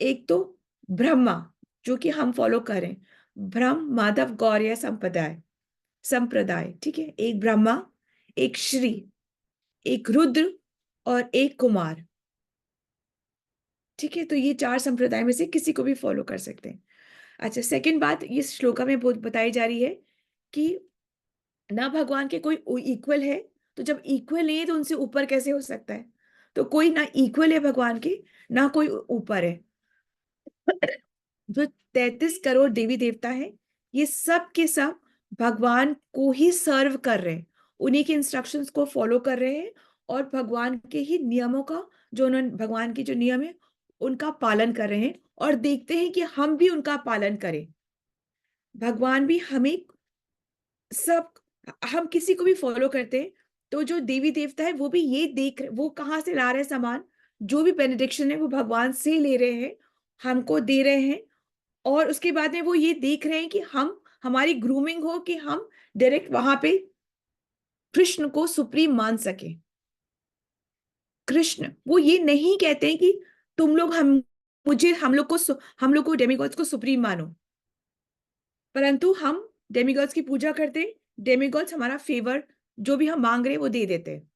एक तो ब्रह्मा, जो कि हम फॉलो करें, ब्रह्म माधव गौड़ीय संप्रदाय, ठीक है। एक ब्रह्मा, एक श्री, एक रुद्र और एक कुमार, ठीक है। तो ये 4 संप्रदाय में से किसी को भी फॉलो कर सकते हैं। अच्छा, सेकंड बात इस श्लोका में बहुत बताई जा रही है कि ना भगवान के कोई इक्वल है, तो जब इक्वल नहीं है तो उनसे ऊपर कैसे हो सकता है? तो कोई ना इक्वल है भगवान के, ना कोई ऊपर है। जो 33 करोड़ देवी देवता है, ये सब के सब भगवान को ही सर्व कर रहे हैं, उन्हीं के इंस्ट्रक्शंस को फॉलो कर रहे हैं और भगवान के ही नियमों का, जो उन्होंने भगवान के जो नियम है उनका पालन कर रहे हैं और देखते हैं कि हम भी उनका पालन करें। भगवान भी हमें सब, हम किसी को भी फॉलो करते हैं तो जो देवी देवता है वो भी ये देख रहे, वो कहाँ से ला रहे हैं सामान, जो भी बेनेडिक्शन है वो भगवान से ले रहे हैं, हमको दे रहे हैं। और उसके बाद में वो ये देख रहे हैं कि हम, हमारी ग्रूमिंग हो कि हम डायरेक्ट वहां पे कृष्ण को सुप्रीम मान सके। कृष्ण वो ये नहीं कहते हैं कि तुम लोग हम लोग को डेमिगॉड्स को सुप्रीम मानो, परंतु हम डेमिगॉड्स की पूजा करते हैं, डेमिगॉड्स हमारा फेवर जो भी हम मांग रहे हैं वो दे देते हैं,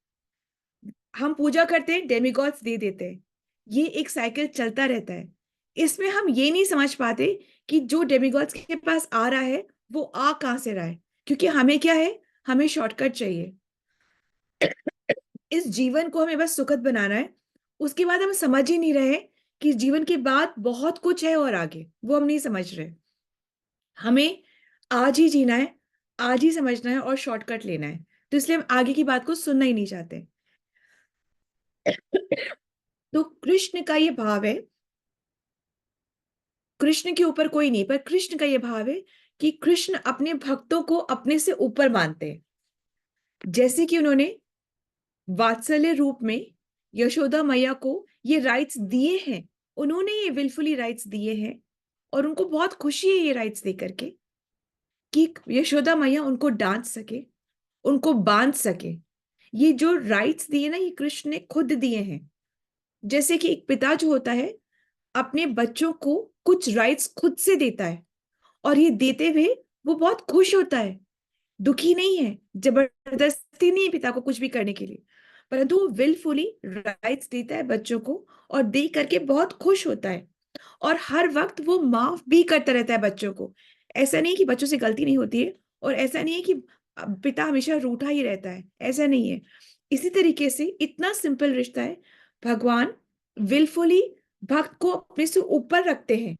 हम पूजा करते हैं, डेमिगॉड्स दे देते हैं। ये एक साइकिल चलता रहता है। इसमें हम ये नहीं समझ पाते कि जो डेमिगॉड्स के पास आ रहा है वो आ कहां से रहा है, क्योंकि हमें क्या है, हमें शॉर्टकट चाहिए। इस जीवन को हमें बस सुखद बनाना है, उसके बाद हम समझ ही नहीं रहे कि जीवन के बाद बहुत कुछ है और आगे, वो हम नहीं समझ रहे। हमें आज ही जीना है, आज ही समझना है और शॉर्टकट लेना है, तो इसलिए हम आगे की बात को सुनना ही नहीं चाहते। तो कृष्ण का ये भाव है, कृष्ण के ऊपर कोई नहीं, पर कृष्ण का ये भाव है कि कृष्ण अपने भक्तों को अपने से ऊपर मानते हैं। जैसे कि उन्होंने वात्सल्य रूप में यशोदा मैया को ये राइट्स दिए हैं, उन्होंने ये विलफुली राइट्स दिए हैं और उनको बहुत खुशी है ये राइट्स दे करके कि यशोदा मैया उनको डांट सके, उनको बांध सके। ये जो राइट्स दिए ना, ये कृष्ण ने खुद दिए हैं। जैसे कि एक पिता जो होता है अपने बच्चों को कुछ राइट्स खुद से देता है और ये देते हुए वो बहुत खुश होता है, दुखी नहीं है, जबरदस्ती नहीं है पिता को कुछ भी करने के लिए, परंतु वो विलफुली राइट्स देता है बच्चों को और दे करके बहुत खुश होता है और हर वक्त वो माफ भी करता रहता है बच्चों को। ऐसा नहीं कि बच्चों से गलती नहीं होती है और ऐसा नहीं है कि पिता हमेशा रूठा ही रहता है, ऐसा नहीं है। इसी तरीके से इतना सिंपल रिश्ता है, भगवान विलफुली भक्त को अपने से ऊपर रखते हैं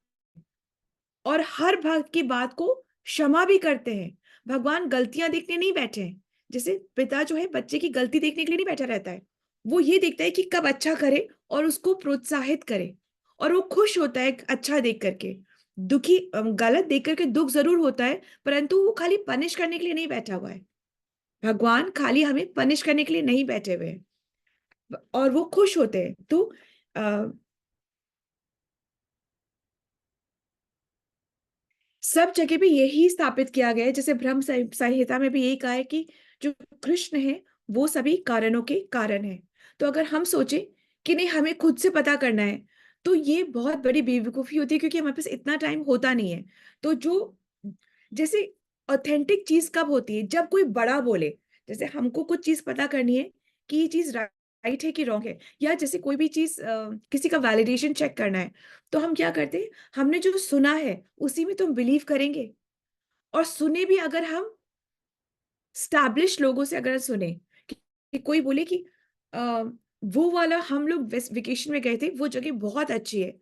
और हर भक्त की बात को क्षमा भी करते हैं। भगवान गलतियां देखने नहीं बैठे हैं, जैसे पिता जो है बच्चे की गलती देखने के लिए नहीं बैठा रहता है, वो ये देखता है कि कब अच्छा करे और उसको प्रोत्साहित करे और वो खुश होता है अच्छा देख करके। दुखी गलत देख करके दुख जरूर होता है, परंतु वो खाली पनिश करने के लिए नहीं बैठा हुआ है। भगवान खाली हमें पनिश करने के लिए नहीं बैठे हुए हैं और वो खुश होते हैं। तो सब जगह पे यही स्थापित किया गया है, जैसे ब्रह्म संहिता में भी यही कहा है कि जो कृष्ण है वो सभी कारणों के कारण है। तो अगर हम सोचे कि नहीं हमें खुद से पता करना है, तो ये बहुत बड़ी बेवकूफी होती है, क्योंकि हमारे पास इतना टाइम होता नहीं है। तो जो, जैसे ऑथेंटिक चीज कब होती है, जब कोई बड़ा बोले, जैसे हमको कुछ चीज पता करनी है कि ये चीज राइट है कि रॉन्ग है, या जैसे कोई भी चीज किसी का वैलिडेशन चेक करना है, तो हम क्या करते हैं, हमने जो सुना है उसी में तो हम बिलीव करेंगे। और सुने भी अगर हम स्टैब्लिश लोगों से अगर सुने कि कोई बोले कि वो वाला हम लोग वेकेशन में गए थे, वो जगह बहुत अच्छी है,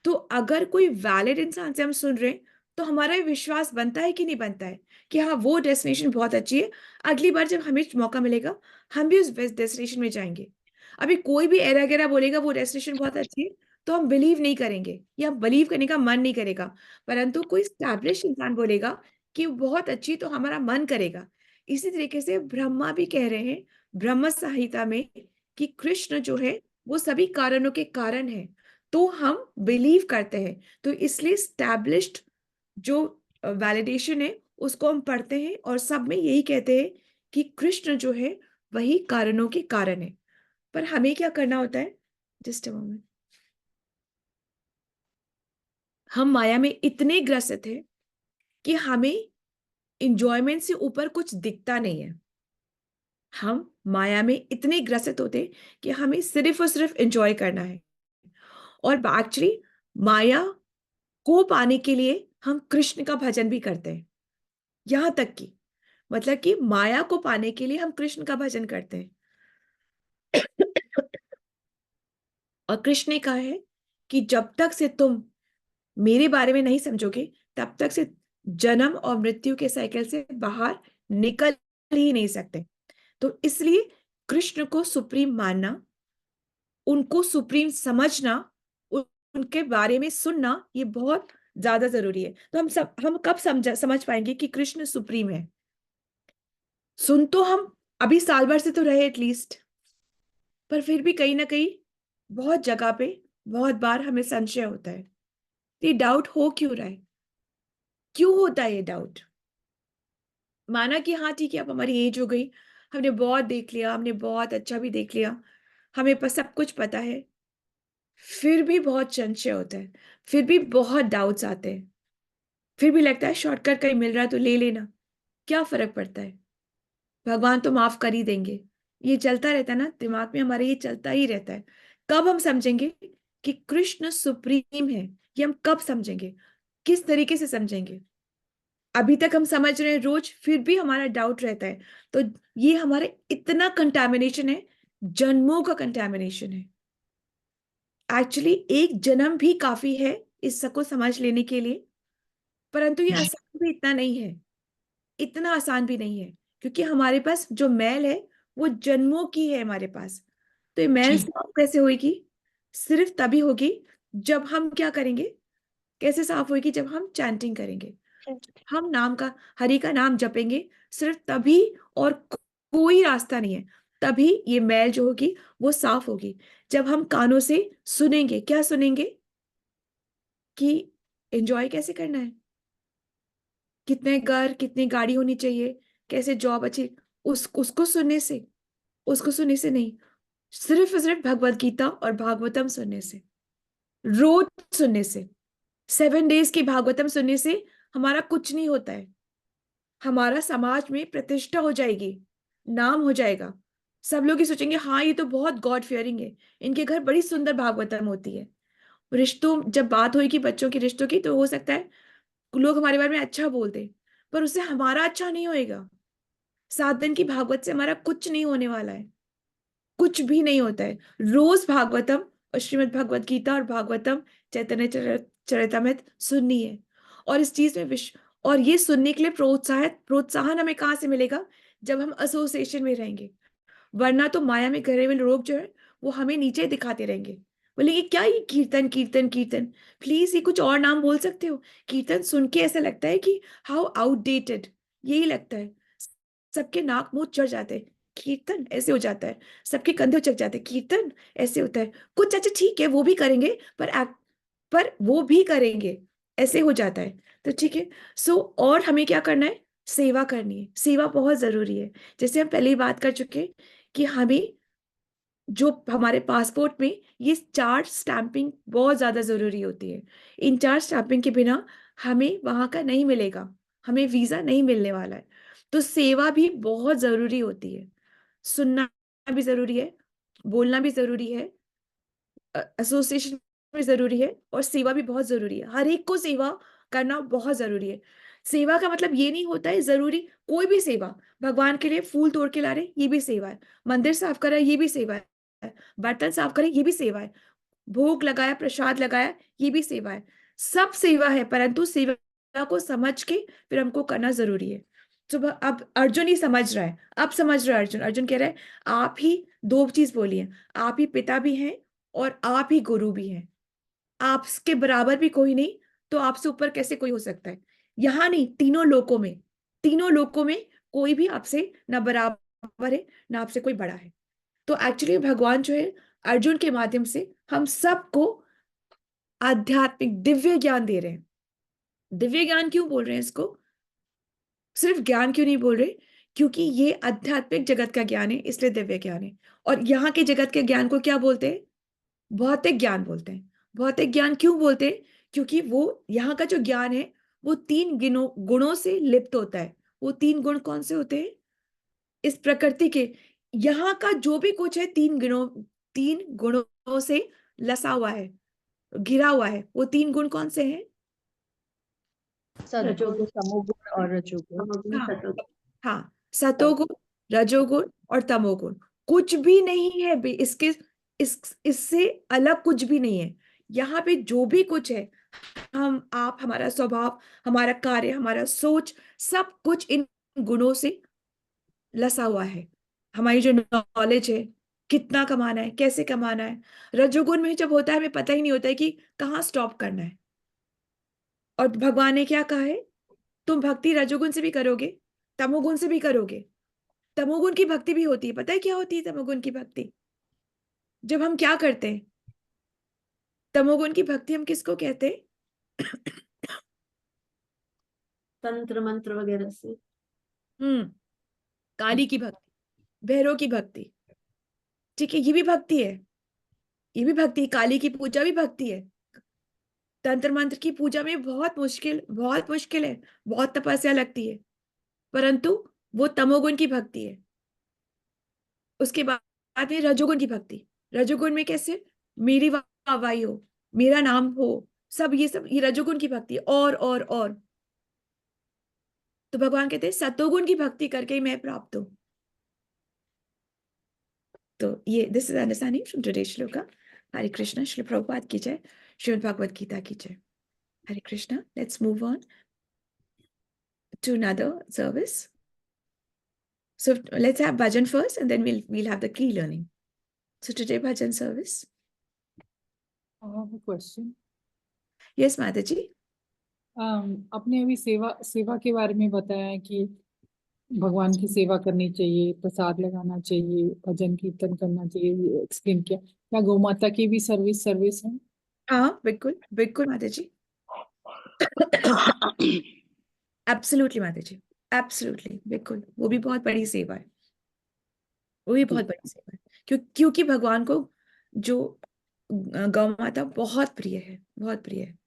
तो अगर कोई वैलिड इंसान से हम सुन रहे हैं तो हमारा विश्वास बनता है कि नहीं बनता है कि हाँ वो डेस्टिनेशन बहुत अच्छी है, अगली बार जब हमें मौका मिलेगा हम भी उस डेस्टिनेशन में जाएंगे। अभी कोई भी एरा गैरा बोलेगा वो डेस्टिनेशन बहुत अच्छी है, तो हम बिलीव नहीं करेंगे या बिलीव करने का मन नहीं करेगा, परंतु कोई स्टैब्लिश इंसान बोलेगा कि वो बहुत अच्छी, तो हमारा मन करेगा। इसी तरीके से ब्रह्मा भी कह रहे हैं ब्रह्म संहिता में कि कृष्ण जो है वो सभी कारणों के कारण है, तो हम बिलीव करते हैं। तो इसलिए स्टैब्लिश्ड जो वैलिडेशन है उसको हम पढ़ते हैं और सब में यही कहते हैं कि कृष्ण जो है वही कारणों के कारण है। पर हमें क्या करना होता है, जस्ट अ मोमेंट, हम माया में इतने ग्रसित हैं कि हमें इंजॉयमेंट से ऊपर कुछ दिखता नहीं है। हम माया में इतने ग्रसित होते हैं कि हमें सिर्फ और सिर्फ एंजॉय करना है, और एक्चुअली माया को पाने के लिए हम कृष्ण का भजन भी करते हैं। यहां तक कि मतलब कि माया को पाने के लिए हम कृष्ण का भजन करते हैं। और कृष्ण ने कहा है कि जब तक से तुम मेरे बारे में नहीं समझोगे, तब तक से जन्म और मृत्यु के साइकिल से बाहर निकल ही नहीं सकते। तो इसलिए कृष्ण को सुप्रीम मानना, उनको सुप्रीम समझना, उनके बारे में सुनना, ये बहुत ज्यादा जरूरी है। तो हम कब समझ पाएंगे कि कृष्ण सुप्रीम है? सुन तो हम अभी साल भर से तो रहे एटलीस्ट, पर फिर भी कहीं ना कहीं बहुत जगह पे बहुत बार हमें संशय होता है। ये डाउट हो क्यों रहा है? क्यों होता है ये डाउट? माना कि हाँ ठीक है, अब हमारी एज हो गई, हमने बहुत देख लिया, हमने बहुत अच्छा भी देख लिया, हमें सब कुछ पता है, फिर भी बहुत संशय होता है, फिर भी बहुत डाउट्स आते हैं, फिर भी लगता है शॉर्टकट कहीं मिल रहा है तो ले लेना, क्या फर्क पड़ता है, भगवान तो माफ कर ही देंगे। ये चलता रहता है ना दिमाग में हमारे, ये चलता ही रहता है। कब हम समझेंगे कि कृष्ण सुप्रीम है? ये हम कब समझेंगे? किस तरीके से समझेंगे? अभी तक हम समझ रहे हैं रोज, फिर भी हमारा डाउट रहता है। तो ये हमारे इतना कंटामिनेशन है, जन्मों का कंटामिनेशन है। एक्चुअली एक जन्म भी काफी है इस सबको समझ लेने के लिए, परंतु ये आसान भी इतना नहीं है, इतना आसान भी नहीं है, क्योंकि हमारे पास जो मैल है वो जन्मों की है हमारे पास। तो ये मैल साफ कैसे होगी? सिर्फ तभी होगी जब हम क्या करेंगे। कैसे साफ होगी? जब हम चैंटिंग करेंगे, हम नाम का, हरि का नाम जपेंगे, सिर्फ तभी, और कोई रास्ता नहीं है। तभी ये मैल जो होगी वो साफ होगी। जब हम कानों से सुनेंगे, क्या सुनेंगे? कि एंजॉय कैसे करना है, कितने घर, कितनी गाड़ी होनी चाहिए, कैसे जॉब अच्छी, उसको सुनने से, उसको सुनने से नहीं, सिर्फ और सिर्फ भगवत गीता और भागवतम सुनने से, रोज सुनने से, 7 डेज की भागवतम सुनने से हमारा कुछ नहीं होता है। हमारा समाज में प्रतिष्ठा हो जाएगी, नाम हो जाएगा, सब लोग ही सोचेंगे हाँ ये तो बहुत गॉड फियरिंग है, इनके घर बड़ी सुंदर भागवतम होती है। रिश्तों, जब बात होगी बच्चों के रिश्तों की, तो हो सकता है लोग हमारे बारे में अच्छा बोलते, पर उससे हमारा अच्छा नहीं होएगा। 7 दिन की भागवत से हमारा कुछ नहीं होने वाला है, कुछ भी नहीं होता है। रोज भागवतम और श्रीमद् भगवत गीता और भागवतम चैतन्य चरितमृत सुननी है। और इस चीज में और ये सुनने के लिए प्रोत्साहन हमें कहाँ से मिलेगा? जब हम एसोसिएशन में रहेंगे। वरना तो माया में घिरे हुए लोग जो है वो हमें नीचे दिखाते रहेंगे, बोलेंगे क्या ये कीर्तन कीर्तन कीर्तन, प्लीज ये कुछ और नाम बोल सकते हो? कीर्तन सुन के ऐसा लगता है कि हाउ आउटडेटेड, यही लगता है। सबके नाक मुंह चढ़ जाते हैं, कीर्तन ऐसे हो जाता है, सबके कंधे उचक जाते हैं, कीर्तन ऐसे होता है। कुछ अच्छा ठीक है वो भी करेंगे, पर वो भी करेंगे, ऐसे हो जाता है। तो ठीक है, सो और हमें क्या करना है? सेवा करनी है। सेवा बहुत जरूरी है। जैसे हम पहले ही बात कर चुके कि हमें जो हमारे पासपोर्ट में ये 4 स्टैंपिंग बहुत ज्यादा जरूरी होती है। इन 4 स्टैंपिंग के बिना हमें वहां का नहीं मिलेगा, हमें वीजा नहीं मिलने वाला है। तो सेवा भी बहुत जरूरी होती है, सुनना भी जरूरी है, बोलना भी जरूरी है, एसोसिएशन भी जरूरी है, और सेवा भी बहुत जरूरी है। हर एक को सेवा करना बहुत जरूरी है। सेवा का मतलब ये नहीं होता है जरूरी कोई भी सेवा, भगवान के लिए फूल तोड़ के ला रहे ये भी सेवा है, मंदिर साफ कर रहा है ये भी सेवा है, बर्तन साफ करे ये भी सेवा है, भोग लगाया, प्रसाद लगाया, ये भी सेवा है। सब सेवा है, परंतु सेवा को समझ के फिर हमको करना जरूरी है। तो अब अर्जुन ही समझ रहा है, अब समझ रहा है अर्जुन। अर्जुन कह रहा है आप ही 2 चीज बोली है, आप ही पिता भी हैं और आप ही गुरु भी हैं, आपके बराबर भी कोई नहीं, तो आपसे ऊपर कैसे कोई हो सकता है? यहाँ नहीं, तीनों लोकों में, तीनों लोकों में कोई भी आपसे ना बराबर है ना आपसे कोई बड़ा है। तो एक्चुअली भगवान जो है अर्जुन के माध्यम से हम सबको आध्यात्मिक दिव्य ज्ञान दे रहे हैं। दिव्य ज्ञान क्यों बोल रहे हैं इसको? सिर्फ ज्ञान क्यों नहीं बोल रहे? क्योंकि ये आध्यात्मिक जगत का ज्ञान है, इसलिए दिव्य ज्ञान है। और यहाँ के जगत के ज्ञान को क्या बोलते हैं? भौतिक ज्ञान बोलते हैं। भौतिक ज्ञान क्यों बोलते हैं? क्योंकि वो यहाँ का जो ज्ञान है वो 3 गुणों से लिप्त होता है। वो 3 गुण कौन से होते हैं? इस प्रकृति के, यहाँ का जो भी कुछ है 3 गुणों से लसा हुआ है, घिरा हुआ है। वो 3 गुण कौन से हैं? सद्गुण, तमोगुण और रजोगुण। हाँ, हाँ, सतोगुण, रजोगुण और तमोगुण। कुछ भी नहीं है इसके, इससे अलग कुछ भी नहीं है। यहाँ पे जो भी कुछ है हम, आप, हमारा स्वभाव, हमारा कार्य, हमारा सोच, सब कुछ इन गुणों से लसा हुआ है। हमारी जो नॉलेज है, कितना कमाना है, कैसे कमाना है, रजोगुण में जब होता है हमें पता ही नहीं होता है कि कहाँ स्टॉप करना है। और भगवान ने क्या कहा है, तुम भक्ति रजोगुण से भी करोगे, तमोगुण से भी करोगे। तमोगुण की भक्ति भी होती है, पता है क्या होती है तमोगुण की भक्ति? जब हम क्या करते हैं, तमोगुण की भक्ति हम किसको कहते हैं? तंत्र मंत्र वगैरह से। काली की भक्ति, भैरव की भक्ति, ठीक है, ये भी भक्ति है, ये भी भक्ति है। काली की पूजा भी भक्ति है। तंत्र मंत्र की पूजा में बहुत मुश्किल है, बहुत तपस्या लगती है, परंतु वो तमोगुण की भक्ति है। उसके बाद में रजोगुण की भक्ति। रजोगुण में कैसे, मेरी वाहवाही हो, मेरा नाम हो, सब ये रजोगुण की भक्ति है। और तो भगवान कहते हैं सतोगुण की भक्ति करके ही मैं प्राप्त हूं। तो ये this is understanding from today's shloka. Hare Krishna, Shri Prabhupada की जय, श्रीमद् भागवत गीता की जय। Hare Krishna, let's move on to another service. So let's have bhajan first, and then we'll have the key learning. So today bhajan service. I have a question. Yes, Mataji. आपने अभी सेवा के बारे में बताया है कि भगवान की सेवा करनी चाहिए, प्रसाद लगाना चाहिए, भजन कीर्तन करना चाहिए, एक्सप्लेन किया। क्या गौ माता की भी सर्विस है? हाँ, बिल्कुल बिल्कुल माताजी। एब्सोल्युटली माताजी, एब्सोल्युटली, बिल्कुल, वो भी बहुत बड़ी सेवा है, वो भी बहुत बड़ी सेवा है। क्योंकि भगवान को जो गौ माता बहुत प्रिय है, बहुत प्रिय है।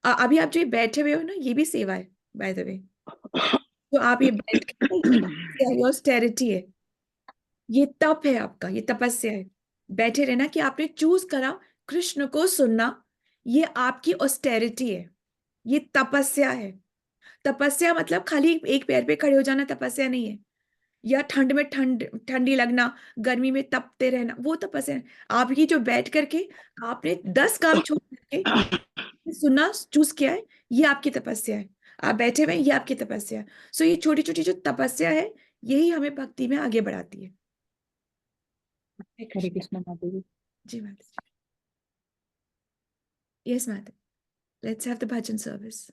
अभी आप जो बैठे हुए हो ना, ये भी सेवा है बाय द वे। तो आप ये बैठ के ऑस्टेरिटी है, ये तप है आपका, ये तपस्या है। बैठे रहना कि आपने चूज करा कृष्ण को सुनना, ये आपकी ऑस्टेरिटी है, ये तपस्या है। तपस्या मतलब खाली एक पैर पे खड़े हो जाना तपस्या नहीं है, या ठंड में ठंडी लगना, गर्मी में तपते रहना, वो तपस्या है। आप ये जो बैठ करके आपने 10 काम छोड़ करके सुनना चूज किया है, ये आपकी तपस्या है। आप बैठे हुए, ये आपकी तपस्या है। सो ये छोटी छोटी जो तपस्या है, यही हमें भक्ति में आगे बढ़ाती है। हरे कृष्णा माता जी। जी माता। यस माता, let's have the bhajan service.